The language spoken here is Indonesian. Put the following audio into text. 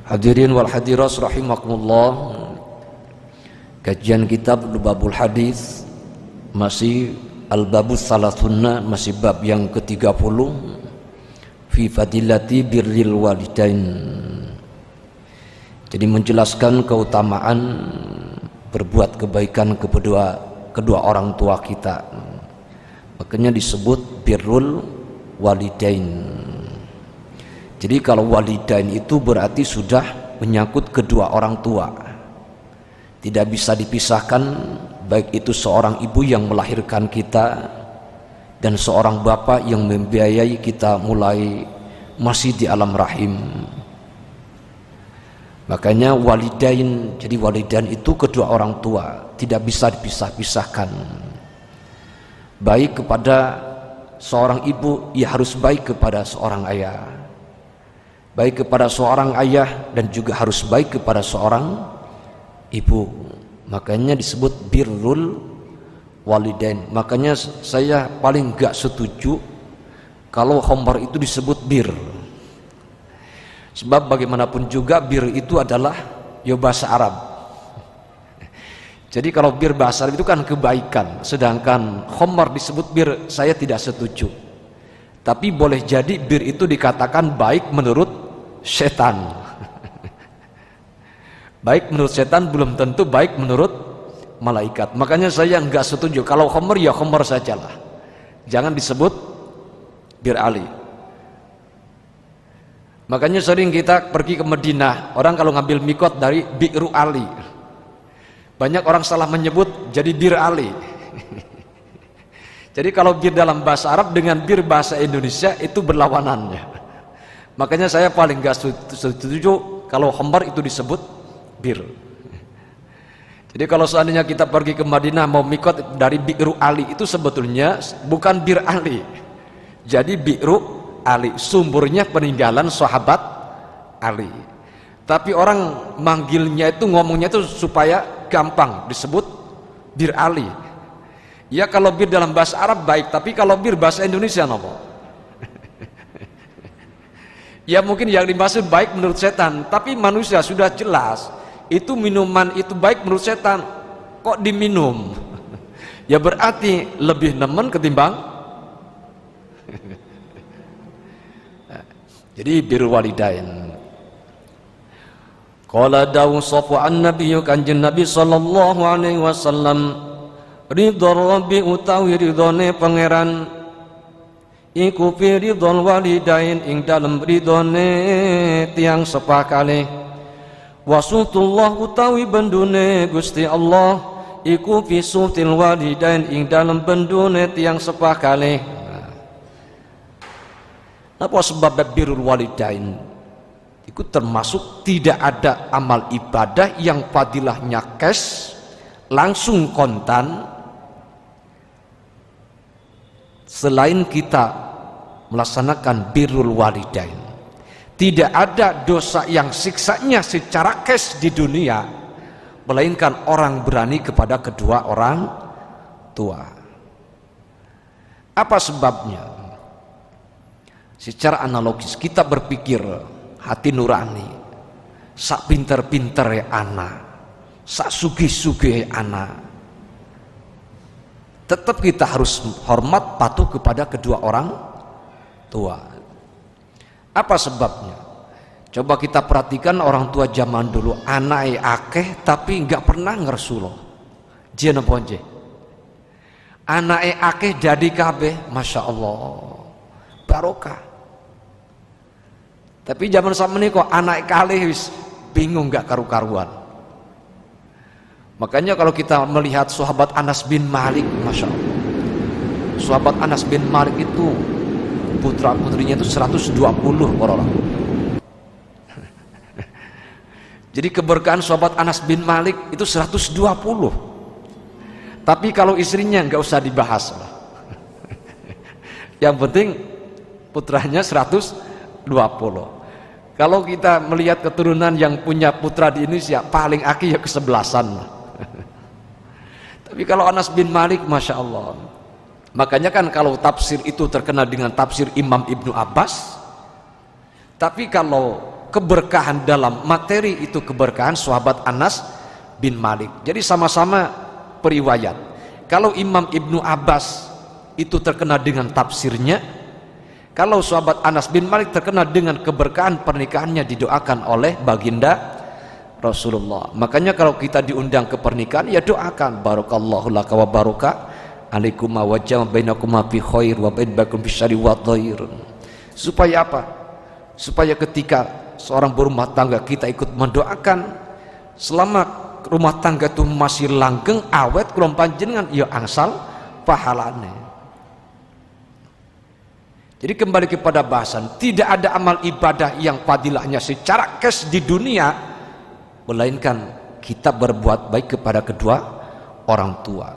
Hadirin wal hadirat rahimakumullah. Kajian kitab Lubabul Hadis masih Al-Babus Salasunna, masih bab yang ke-30 fi fadilati birril walidain. Jadi menjelaskan keutamaan berbuat kebaikan kepada kedua orang tua kita. Makanya disebut birrul walidain. Jadi kalau walidain itu berarti sudah menyangkut kedua orang tua, tidak bisa dipisahkan, baik itu seorang ibu yang melahirkan kita dan seorang bapak yang membiayai kita mulai masih di alam rahim. Makanya walidain, jadi walidain itu kedua orang tua, tidak bisa dipisah-pisahkan. Baik kepada seorang ibu, ia harus baik kepada seorang ayah. Baik kepada seorang ayah dan juga harus baik kepada seorang ibu. Makanya disebut birrul walidain. Makanya saya paling gak setuju kalau khamar itu disebut bir. Sebab bagaimanapun juga bir itu adalah ya bahasa Arab. Jadi kalau bir bahasa Arab itu kan kebaikan, sedangkan khamar disebut bir, saya tidak setuju. Tapi boleh jadi bir itu dikatakan baik menurut setan. Baik menurut setan belum tentu baik menurut malaikat. Makanya saya enggak setuju kalau khamar ya khamar sajalah, jangan disebut bir Ali. Makanya sering kita pergi ke Madinah, orang kalau ngambil mikot dari Bi'ru Ali, banyak orang salah menyebut jadi bir Ali. Jadi kalau bir dalam bahasa Arab dengan bir bahasa Indonesia itu berlawanannya. Makanya saya paling gak setuju kalau khamar itu disebut bir. Jadi kalau seandainya kita pergi ke Madinah mau mikot dari Bi'ru Ali, itu sebetulnya bukan bir Ali, jadi Bi'ru Ali, sumbernya peninggalan sahabat Ali. Tapi orang manggilnya itu, ngomongnya itu supaya gampang disebut bir Ali. Ya kalau bir dalam bahasa Arab baik, tapi kalau bir bahasa Indonesia apa? Ya mungkin yang dimaksud baik menurut setan, tapi manusia sudah jelas itu minuman itu baik menurut setan, kok diminum? Ya berarti lebih nemen ketimbang. Jadi birrul walidain. Qala dawu safwan nabiyyu kanjeng Nabi sallallahu alaihi wasallam, ridha rabbi utawi ridhone pangeran iku fi ridhol walidain, ing dalem ridhone tiang sepakale. Wasutullah utawi bendune Gusti Allah iku fi sutil walidain, ing dalem bendune tiang sepakale. Apa sebab birrul walidain? Itu termasuk tidak ada amal ibadah yang fadilahnya cash, langsung kontan, selain kita melaksanakan birrul walidain. Tidak ada dosa yang siksanya secara cash di dunia, melainkan orang berani kepada kedua orang tua. Apa sebabnya? Secara analogis kita berpikir hati nurani, sak pinter-pinter anak, sak sugih-sugih anak, tetap kita harus hormat patuh kepada kedua orang tua. Apa sebabnya? Coba kita perhatikan orang tua zaman dulu, anaknya akeh tapi nggak pernah ngersuloh. Dia napa nggih? Anaknya akeh jadi kabeh, masya Allah, barokah. Tapi zaman sakmene kok anak kalih wis bingung gak karu-karuan. Makanya kalau kita melihat sahabat Anas bin Malik, masya Allah, sahabat Anas bin Malik itu putra putrinya itu 120 orang. Jadi keberkahan sahabat Anas bin Malik itu 120. Tapi kalau istrinya nggak usah dibahas lah. Yang penting putranya 120. Kalau kita melihat keturunan yang punya putra di Indonesia, paling akeh ya kesebelasan. Tapi kalau Anas bin Malik, masya Allah. Makanya kan kalau tafsir itu terkenal dengan tafsir Imam Ibnu Abbas. Tapi kalau keberkahan dalam materi itu keberkahan sahabat Anas bin Malik. Jadi sama-sama periwayat. Kalau Imam Ibnu Abbas itu terkenal dengan tafsirnya, kalau sahabat Anas bin Malik terkenal dengan keberkahan pernikahannya didoakan oleh baginda Rasulullah. Makanya kalau kita diundang ke pernikahan, ya doakan barakallahu laka wa baraka alaikuma wa jama bainakuma fi khair wa bainakum fi syarri wa dhair. Supaya apa? Supaya ketika seorang berumah tangga kita ikut mendoakan, selama rumah tangga itu masih langgeng awet kulon panjenengan ya angsal pahalane. Jadi kembali kepada bahasan, tidak ada amal ibadah yang fadilahnya secara cash di dunia melainkan kita berbuat baik kepada kedua orang tua.